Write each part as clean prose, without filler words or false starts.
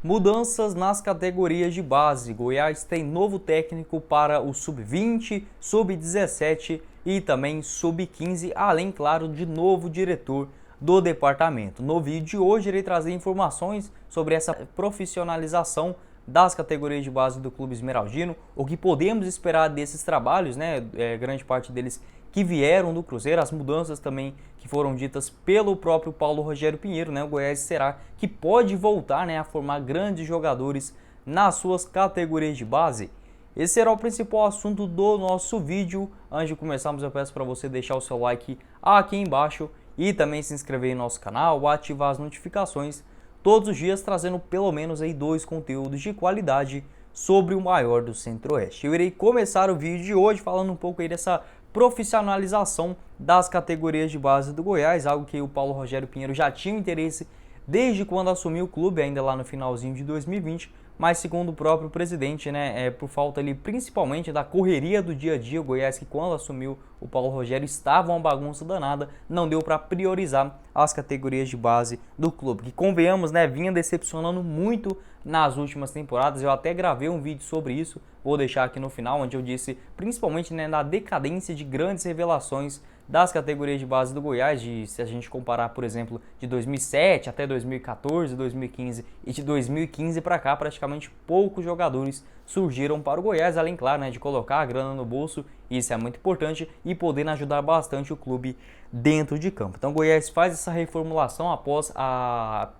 Mudanças nas categorias de base. Goiás tem novo técnico para o sub-20, sub-17 e também sub-15, além, claro, de novo diretor do departamento. No vídeo de hoje irei trazer informações sobre essa profissionalização das categorias de base do Clube Esmeraldino, o que podemos esperar desses trabalhos, né? Grande parte deles que vieram do Cruzeiro, as mudanças também que foram ditas pelo próprio Paulo Rogério Pinheiro, né? O Goiás será que pode voltar, né, a formar grandes jogadores nas suas categorias de base? Esse será o principal assunto do nosso vídeo. Antes de começarmos, eu peço para você deixar o seu like aqui embaixo e também se inscrever no nosso canal, ativar as notificações, todos os dias trazendo pelo menos aí 2 conteúdos de qualidade sobre o maior do Centro-Oeste. Eu irei começar o vídeo de hoje falando um pouco aí dessa profissionalização das categorias de base do Goiás, algo que o Paulo Rogério Pinheiro já tinha interesse desde quando assumiu o clube, ainda lá no finalzinho de 2020, mas segundo o próprio presidente, né, por falta ali principalmente da correria do dia a dia, o Goiás que quando assumiu o Paulo Rogério estava uma bagunça danada, não deu para priorizar as categorias de base do clube, que convenhamos, né, vinha decepcionando muito nas últimas temporadas. Eu até gravei um vídeo sobre isso, vou deixar aqui no final, onde eu disse principalmente, né, na decadência de grandes revelações das categorias de base do Goiás, se a gente comparar, por exemplo, de 2007 até 2014, 2015 e de 2015 para cá, praticamente poucos jogadores surgiram para o Goiás, além, claro, né, de colocar a grana no bolso, isso é muito importante, e poder ajudar bastante o clube dentro de campo. Então o Goiás faz essa reformulação após a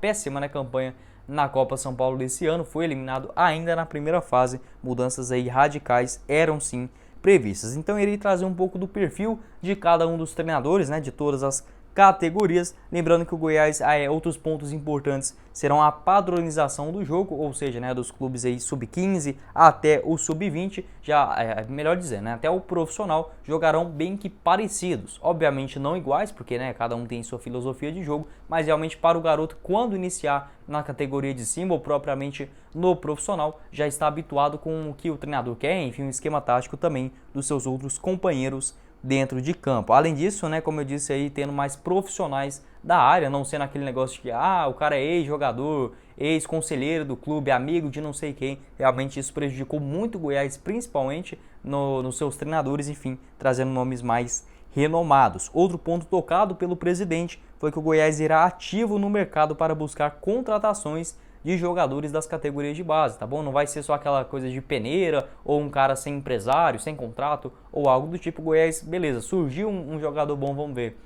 péssima, né, campanha na Copa São Paulo desse ano, foi eliminado ainda na primeira fase. Mudanças aí radicais eram sim previstas. Então irei trazer um pouco do perfil de cada um dos treinadores, né, de todas as categorias. Lembrando que o Goiás, outros pontos importantes serão a padronização do jogo, ou seja, né, dos clubes aí sub-15 até o sub-20, já melhor dizer, né, até o profissional jogarão bem que parecidos, obviamente não iguais, porque, né, cada um tem sua filosofia de jogo, mas realmente para o garoto quando iniciar na categoria de cima ou propriamente no profissional, já está habituado com o que o treinador quer, enfim, um esquema tático também dos seus outros companheiros dentro de campo. Além disso, né, como eu disse aí, tendo mais profissionais da área, não sendo aquele negócio de que o cara é ex-jogador, ex-conselheiro do clube, amigo de não sei quem. Realmente isso prejudicou muito o Goiás, principalmente nos seus treinadores, enfim, trazendo nomes mais renomados. Outro ponto tocado pelo presidente foi que o Goiás irá ativo no mercado para buscar contratações de jogadores das categorias de base, tá bom? Não vai ser só aquela coisa de peneira ou um cara sem empresário, sem contrato ou algo do tipo. Goiás, beleza, surgiu um jogador bom, vamos ver,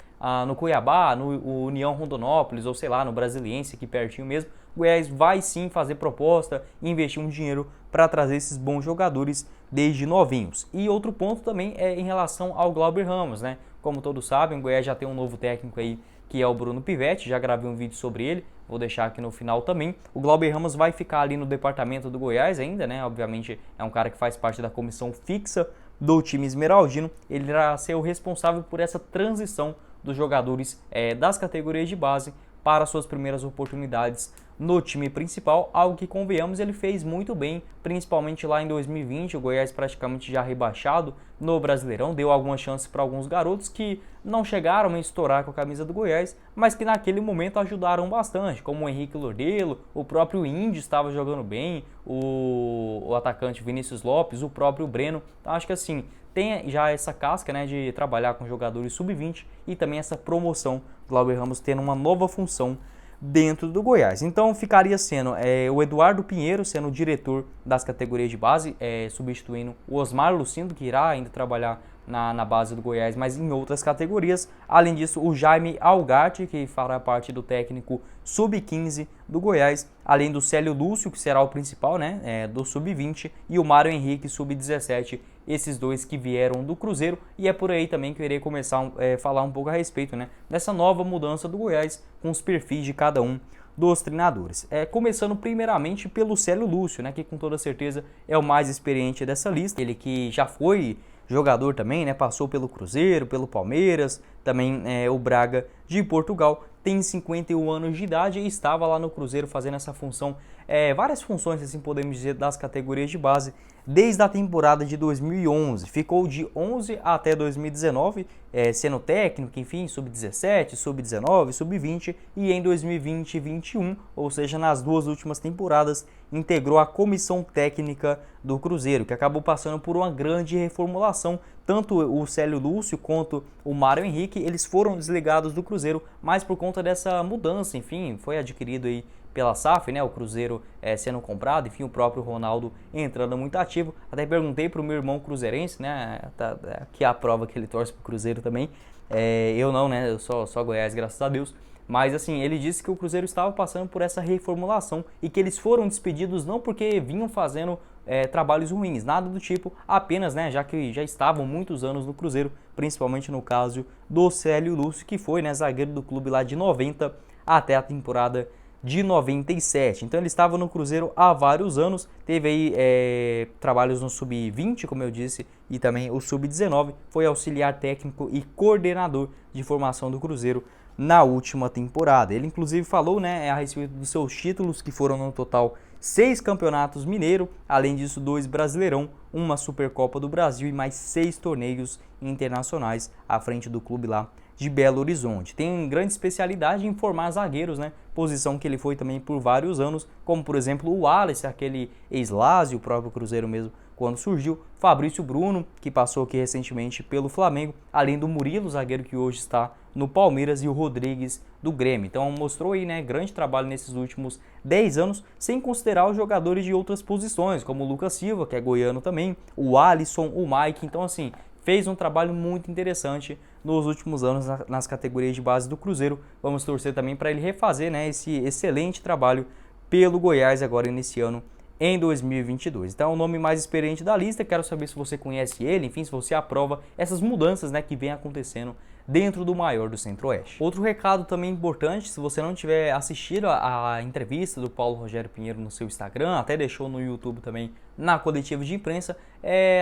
no Cuiabá, no União Rondonópolis ou sei lá, no Brasiliense, aqui pertinho mesmo. Goiás vai sim fazer proposta, investir um dinheiro para trazer esses bons jogadores desde novinhos. E outro ponto também é em relação ao Glauber Ramos, né? Como todos sabem, o Goiás já tem um novo técnico aí, que é o Bruno Pivetti, já gravei um vídeo sobre ele, vou deixar aqui no final também. O Glauber Ramos vai ficar ali no departamento do Goiás ainda, né? Obviamente é um cara que faz parte da comissão fixa do time esmeraldino. Ele irá ser o responsável por essa transição dos jogadores das categorias de base para suas primeiras oportunidades no time principal, algo que, convenhamos, ele fez muito bem, principalmente lá em 2020, o Goiás praticamente já rebaixado no Brasileirão, deu algumas chances para alguns garotos que não chegaram a estourar com a camisa do Goiás, mas que naquele momento ajudaram bastante, como o Henrique Lordelo, o próprio Índio estava jogando bem, o atacante Vinícius Lopes, o próprio Breno. Então acho que assim, tem já essa casca, né, de trabalhar com jogadores sub-20 e também essa promoção, Glauber Ramos tendo uma nova função dentro do Goiás. Então ficaria sendo o Eduardo Pinheiro sendo o diretor das categorias de base, substituindo o Osmar Lucindo, que irá ainda trabalhar na base do Goiás, mas em outras categorias. Além disso, o Jaime Algatti, que fará parte do técnico sub-15 do Goiás, além do Célio Lúcio, que será o principal, né, do sub-20, e o Mário Henrique, sub-17, esses dois que vieram do Cruzeiro. E é por aí também que eu irei começar a falar um pouco a respeito, né, dessa nova mudança do Goiás, com os perfis de cada um dos treinadores. Começando primeiramente pelo Célio Lúcio, né, que com toda certeza é o mais experiente dessa lista, ele que já foi jogador também, né, passou pelo Cruzeiro, pelo Palmeiras, também o Braga de Portugal. tem 51 anos de idade e estava lá no Cruzeiro fazendo essa função, várias funções, assim podemos dizer, das categorias de base, desde a temporada de 2011. Ficou de 11 até 2019, sendo técnico, enfim, sub-17, sub-19, sub-20 e em 2020 e 2021, ou seja, nas duas últimas temporadas, integrou a comissão técnica do Cruzeiro, que acabou passando por uma grande reformulação. Tanto o Célio Lúcio quanto o Mário Henrique, eles foram desligados do Cruzeiro, mas por conta dessa mudança, enfim, foi adquirido aí pela SAF, né, o Cruzeiro sendo comprado, enfim, o próprio Ronaldo entrando muito ativo. Até perguntei para o meu irmão cruzeirense, né, que é a prova que ele torce para o Cruzeiro também, eu não, né, eu só Goiás, graças a Deus. Mas assim, ele disse que o Cruzeiro estava passando por essa reformulação e que eles foram despedidos não porque vinham fazendo trabalhos ruins, nada do tipo, apenas, né, já que já estavam muitos anos no Cruzeiro, principalmente no caso do Célio Lúcio, que foi, né, zagueiro do clube lá de 90 até a temporada de 97. Então ele estava no Cruzeiro há vários anos, teve aí trabalhos no Sub-20, como eu disse, e também o Sub-19, foi auxiliar técnico e coordenador de formação do Cruzeiro na última temporada. Ele inclusive falou, né, a respeito dos seus títulos, que foram no total 6 campeonatos mineiro, além disso 2 brasileirão, uma Supercopa do Brasil e mais 6 torneios internacionais à frente do clube lá de Belo Horizonte. Tem grande especialidade em formar zagueiros, né? Posição que ele foi também por vários anos, como por exemplo o Wallace, aquele ex-Lazio, o próprio Cruzeiro mesmo quando surgiu, Fabrício Bruno, que passou aqui recentemente pelo Flamengo, além do Murilo, zagueiro que hoje está no Palmeiras, e o Rodrigues do Grêmio. Então mostrou aí, né, grande trabalho nesses últimos 10 anos, sem considerar os jogadores de outras posições, como o Lucas Silva, que é goiano também, o Alisson, o Mike. Então assim, fez um trabalho muito interessante nos últimos anos nas categorias de base do Cruzeiro. Vamos torcer também para ele refazer, né, esse excelente trabalho pelo Goiás agora iniciando em 2022. Então é o nome mais experiente da lista. Quero saber se você conhece ele, enfim, se você aprova essas mudanças, né, que vem acontecendo dentro do maior do Centro-Oeste. Outro recado também importante, se você não tiver assistido a entrevista do Paulo Rogério Pinheiro no seu Instagram, até deixou no YouTube também na coletiva de imprensa,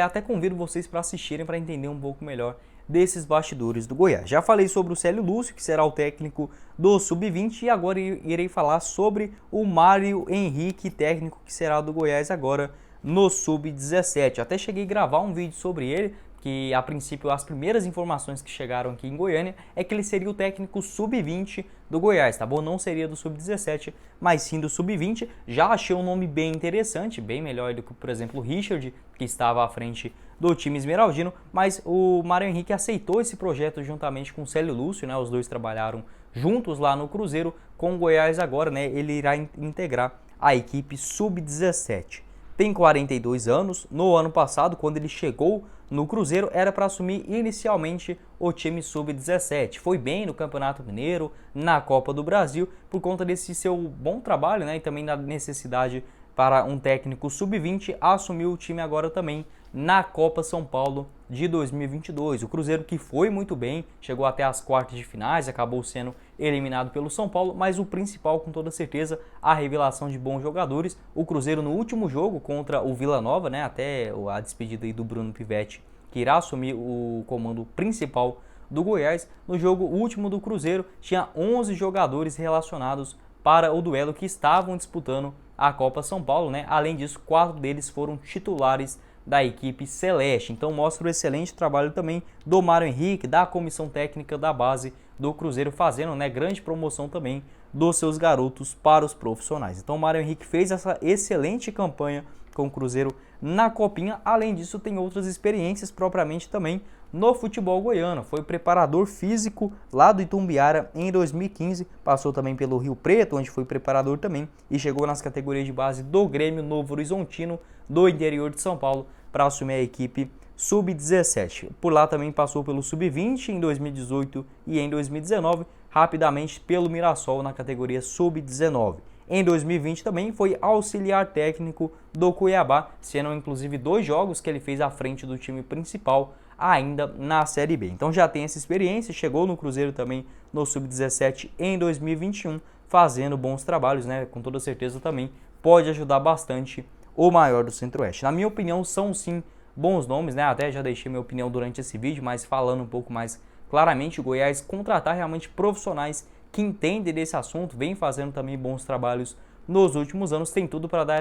até convido vocês para assistirem para entender um pouco melhor desses bastidores do Goiás. Já falei sobre o Célio Lúcio, que será o técnico do Sub-20, e agora irei falar sobre o Mário Henrique, técnico que será do Goiás agora no Sub-17. Até cheguei a gravar um vídeo sobre ele, que a princípio as primeiras informações que chegaram aqui em Goiânia é que ele seria o técnico Sub-20 do Goiás, tá bom? Não seria do Sub-17, mas sim do Sub-20. Já achei um nome bem interessante, bem melhor do que, por exemplo, o Richard, que estava à frente do time esmeraldino, mas o Mário Henrique aceitou esse projeto juntamente com o Célio Lúcio, né? Os dois trabalharam juntos lá no Cruzeiro. Com o Goiás agora, né, ele irá integrar a equipe Sub-17. Tem 42 anos, no ano passado, quando ele chegou no Cruzeiro, era para assumir inicialmente o time Sub-17. Foi bem no Campeonato Mineiro, na Copa do Brasil, por conta desse seu bom trabalho, né, e também da necessidade para um técnico Sub-20 assumir o time agora também na Copa São Paulo de 2022. O Cruzeiro que foi muito bem, chegou até as quartas de finais, acabou sendo eliminado pelo São Paulo, mas o principal, com toda certeza, a revelação de bons jogadores. O Cruzeiro no último jogo contra o Vila Nova, né, até a despedida aí do Bruno Pivetti, que irá assumir o comando principal do Goiás. No jogo último do Cruzeiro, tinha 11 jogadores relacionados para o duelo que estavam disputando a Copa São Paulo, né? Além disso, 4 deles foram titulares da equipe celeste. Então mostra o excelente trabalho também do Mário Henrique, da comissão técnica da base do Cruzeiro, fazendo, né, grande promoção também dos seus garotos para os profissionais. Então o Mário Henrique fez essa excelente campanha com o Cruzeiro na Copinha. Além disso, tem outras experiências propriamente também no futebol goiano. Foi preparador físico lá do Itumbiara em 2015, passou também pelo Rio Preto, onde foi preparador também, e chegou nas categorias de base do Grêmio Novo Horizontino, do interior de São Paulo, para assumir a equipe Sub-17. Por lá também passou pelo Sub-20 em 2018 e em 2019, rapidamente pelo Mirassol na categoria Sub-19. Em 2020 também foi auxiliar técnico do Cuiabá, sendo inclusive 2 jogos que ele fez à frente do time principal, ainda na Série B. Então já tem essa experiência, chegou no Cruzeiro também no Sub-17 em 2021, fazendo bons trabalhos, né? Com toda certeza também pode ajudar bastante o maior do Centro-Oeste. Na minha opinião, são sim bons nomes, né? Até já deixei minha opinião durante esse vídeo, mas falando um pouco mais claramente, o Goiás contratar realmente profissionais que entende desse assunto, vem fazendo também bons trabalhos nos últimos anos, tem tudo para dar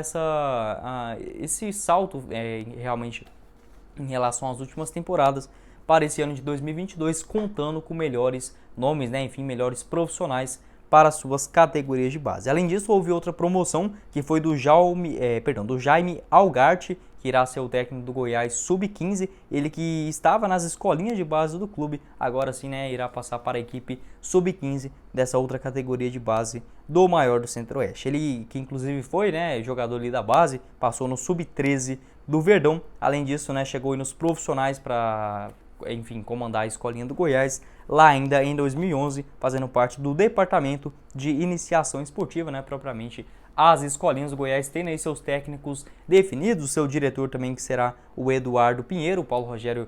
esse salto realmente em relação às últimas temporadas para esse ano de 2022, contando com melhores nomes, né? Enfim, melhores profissionais para suas categorias de base. Além disso, houve outra promoção que foi do Jaime Algarte, que irá ser o técnico do Goiás Sub-15, ele que estava nas escolinhas de base do clube, agora sim, né, irá passar para a equipe Sub-15 dessa outra categoria de base do maior do Centro-Oeste. Ele que inclusive foi, né, jogador ali da base, passou no Sub-13 do Verdão, além disso, né, chegou aí nos profissionais para, enfim, comandar a escolinha do Goiás, lá ainda em 2011, fazendo parte do departamento de iniciação esportiva, né, propriamente as escolinhas do Goiás, tendo aí seus técnicos definidos, o seu diretor também que será o Eduardo Pinheiro, o Paulo Rogério,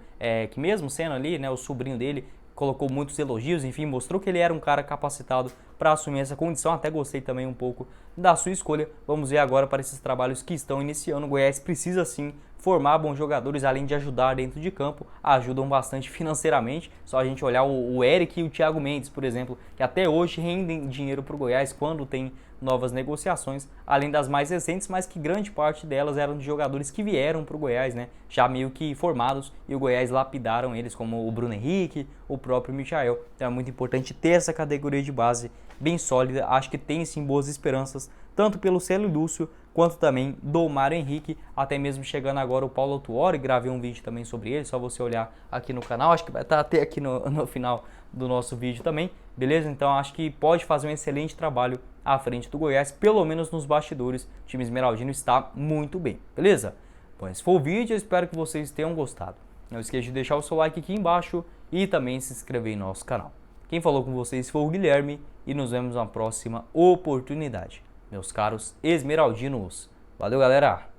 que mesmo sendo ali, né, o sobrinho dele, colocou muitos elogios, enfim, mostrou que ele era um cara capacitado para assumir essa condição, até gostei também um pouco da sua escolha. Vamos ver agora para esses trabalhos que estão iniciando, o Goiás precisa sim formar bons jogadores, além de ajudar dentro de campo, ajudam bastante financeiramente, só a gente olhar o Eric e o Thiago Mendes, por exemplo, que até hoje rendem dinheiro para o Goiás quando tem novas negociações, além das mais recentes, mas que grande parte delas eram de jogadores que vieram para o Goiás, né, já meio que formados, e o Goiás lapidaram eles, como o Bruno Henrique, o próprio Michael. Então é muito importante ter essa categoria de base bem sólida, acho que tem sim boas esperanças, tanto pelo Célio Lúcio, quanto também do Mário Henrique, até mesmo chegando agora o Paulo Autuori, gravei um vídeo também sobre ele, só você olhar aqui no canal, acho que vai estar até aqui no final do nosso vídeo também, beleza? Então acho que pode fazer um excelente trabalho à frente do Goiás, pelo menos nos bastidores, o time esmeraldino está muito bem, beleza? Bom, esse foi o vídeo, eu espero que vocês tenham gostado. Não esqueça de deixar o seu like aqui embaixo e também se inscrever no nosso canal. Quem falou com vocês foi o Guilherme e nos vemos na próxima oportunidade, meus caros esmeraldinos. Valeu, galera!